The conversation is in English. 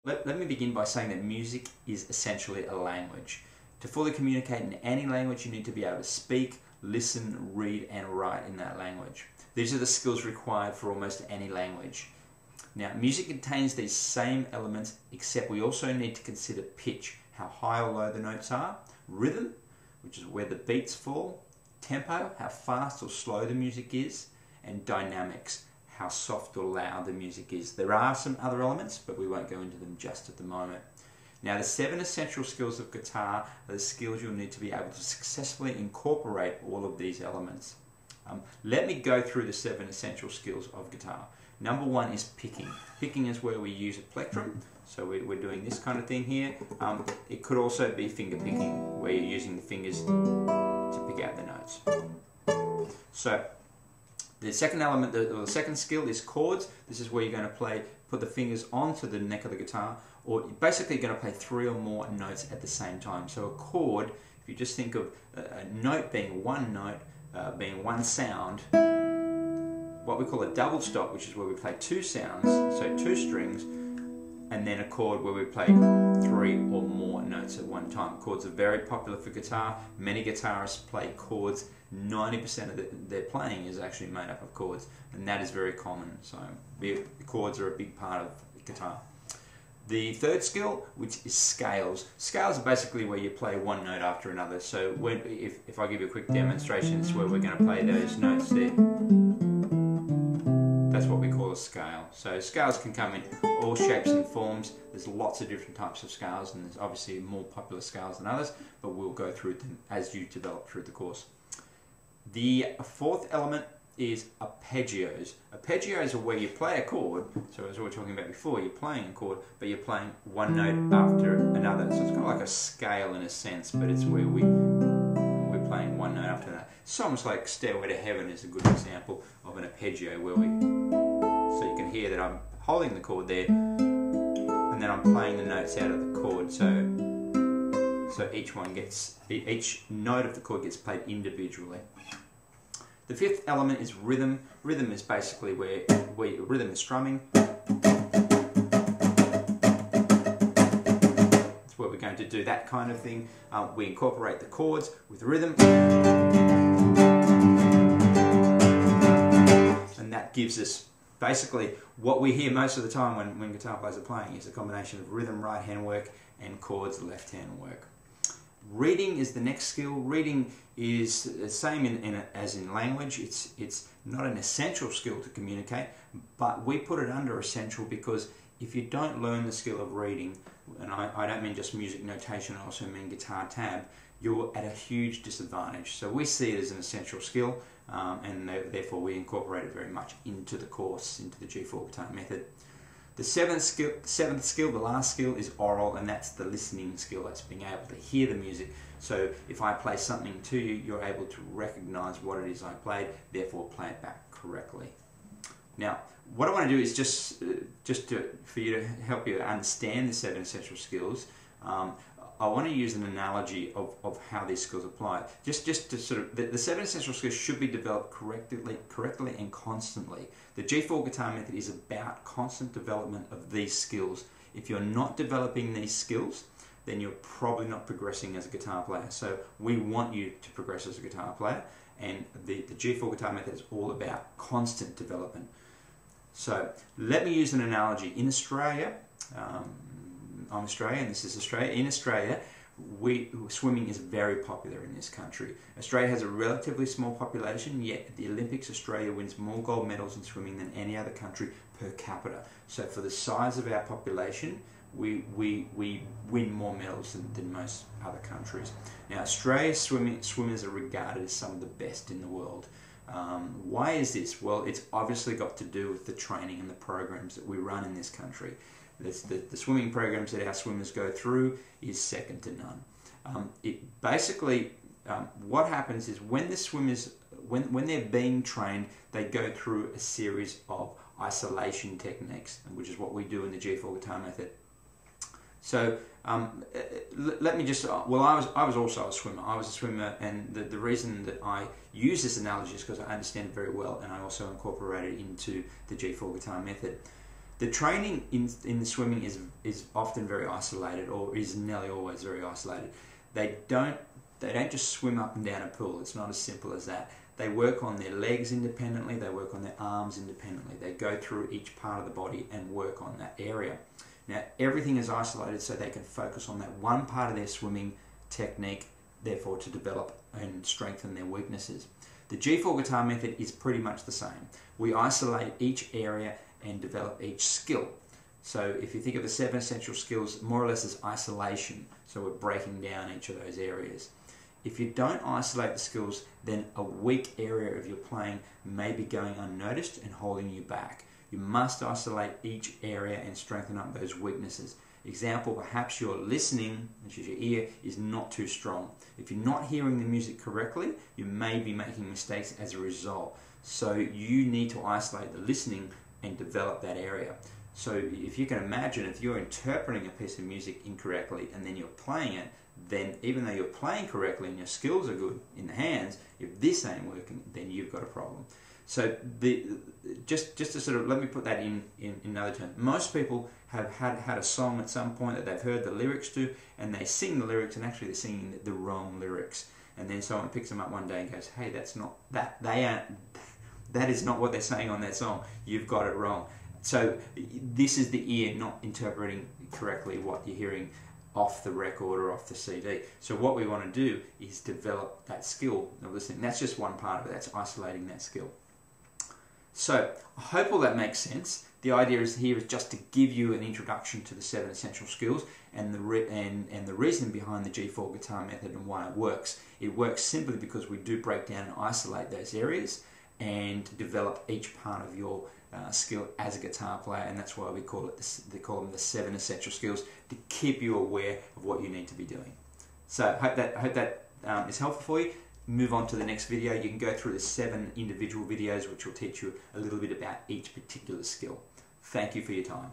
Let me begin by saying that music is essentially a language. To fully communicate in any language, you need to be able to speak, listen, read, and write in that language. These are the skills required for almost any language. Now, music contains these same elements, except we also need to consider pitch, how high or low the notes are, rhythm, which is where the beats fall, tempo, how fast or slow the music is, and dynamics, how soft or loud the music is. There are some other elements, but we won't go into them just at the moment. Now, the 7 essential skills of guitar are the skills you'll need to be able to successfully incorporate all of these elements. Let me go through the 7 essential skills of guitar. Number 1 is picking. Picking is where we use a plectrum, so we're doing this kind of thing here. It could also be finger picking, where you're using the fingers to pick out the notes. So, the second element, the second skill is chords. This is where you're going to put the fingers onto the neck of the guitar, or you're basically going to play 3 or more notes at the same time. So a chord, if you just think of a note being one note, being one sound, what we call a double stop, which is where we play 2 sounds, so 2 strings, and then a chord where we play 3 or more notes at one time. Chords are very popular for guitar. Many guitarists play chords. 90% of their playing is actually made up of chords, and that is very common. So the chords are a big part of guitar. The third skill, which is scales. Scales are basically where you play one note after another. So if I give you a quick demonstration, it's where we're going to play those notes there. That's what we call a scale. So scales can come in all shapes and forms. There's lots of different types of scales, and there's obviously more popular scales than others, but we'll go through them as you develop through the course. The fourth element is arpeggios. Arpeggios are where you play a chord, so as we were talking about before, you're playing a chord, but you're playing one note after another. So it's kind of like a scale in a sense, but it's where we're playing one note after another. Songs like Stairway to Heaven is a good example of an arpeggio, where so you can hear that I'm holding the chord there, and then I'm playing the notes out of the chord. So each note of the chord gets played individually. The fifth element is rhythm. Rhythm is basically where rhythm is strumming. It's where we're going to do that kind of thing. We incorporate the chords with rhythm, and that gives us basically what we hear most of the time when guitar players are playing is a combination of rhythm, right hand work, and chords, left hand work. Reading is the next skill. Reading is the same as in language. It's not an essential skill to communicate, but we put it under essential because if you don't learn the skill of reading, and I don't mean just music notation, I also mean guitar tab, you're at a huge disadvantage. So we see it as an essential skill, and therefore we incorporate it very much into the course, into the G4 guitar method. The seventh skill, the last skill, is oral, and that's the listening skill. That's being able to hear the music. So if I play something to you, you're able to recognize what it is I played, therefore play it back correctly. Now, what I want to do is for you to help you understand the 7 essential skills. I want to use an analogy of how these skills apply. Just to sort of, the 7 essential skills should be developed correctly and constantly. The G4 guitar method is about constant development of these skills. If you're not developing these skills, then you're probably not progressing as a guitar player. So we want you to progress as a guitar player, and the G4 guitar method is all about constant development. So let me use an analogy. In Australia, I'm Australian, this is Australia. In Australia, swimming is very popular in this country. Australia has a relatively small population, yet at the Olympics, Australia wins more gold medals in swimming than any other country per capita. So for the size of our population, we win more medals than most other countries. Now, Australia's swimmers are regarded as some of the best in the world. Why is this? Well, it's obviously got to do with the training and the programs that we run in this country. The swimming programs that our swimmers go through is second to none. What happens is when the swimmers, when they're being trained, they go through a series of isolation techniques, which is what we do in the G4 guitar method. So let me just, well, I was also a swimmer. I was a swimmer, and the reason that I use this analogy is because I understand it very well, and I also incorporate it into the G4 guitar method. The training in the swimming is often very isolated, or is nearly always very isolated. They don't just swim up and down a pool. It's not as simple as that. They work on their legs independently, they work on their arms independently. They go through each part of the body and work on that area. Now, everything is isolated so they can focus on that one part of their swimming technique, therefore to develop and strengthen their weaknesses. The G4 guitar method is pretty much the same. We isolate each area and develop each skill. So if you think of the 7 essential skills, more or less as isolation. So we're breaking down each of those areas. If you don't isolate the skills, then a weak area of your playing may be going unnoticed and holding you back. You must isolate each area and strengthen up those weaknesses. Example, perhaps your listening, which is your ear, is not too strong. If you're not hearing the music correctly, you may be making mistakes as a result. So you need to isolate the listening and develop that area. So if you can imagine, if you're interpreting a piece of music incorrectly and then you're playing it, then even though you're playing correctly and your skills are good in the hands, if this ain't working, then you've got a problem. So just to sort of, let me put that in another term. Most people have had a song at some point that they've heard the lyrics to, and they sing the lyrics, and actually they're singing the wrong lyrics. And then someone picks them up one day and goes, "Hey, that's not that. That is not what they're saying on that song. You've got it wrong." So this is the ear not interpreting correctly what you're hearing off the record or off the CD. So what we want to do is develop that skill of listening. That's just one part of it. That's isolating that skill. So I hope all that makes sense. The idea is just to give you an introduction to the 7 essential skills and the reason behind the G4 guitar method and why it works. It works simply because we do break down and isolate those areas and develop each part of your skill as a guitar player, and that's why we call it they call them the 7 essential skills, to keep you aware of what you need to be doing. So I hope that is helpful for you. Move on to the next video. You can go through the 7 individual videos which will teach you a little bit about each particular skill. Thank you for your time.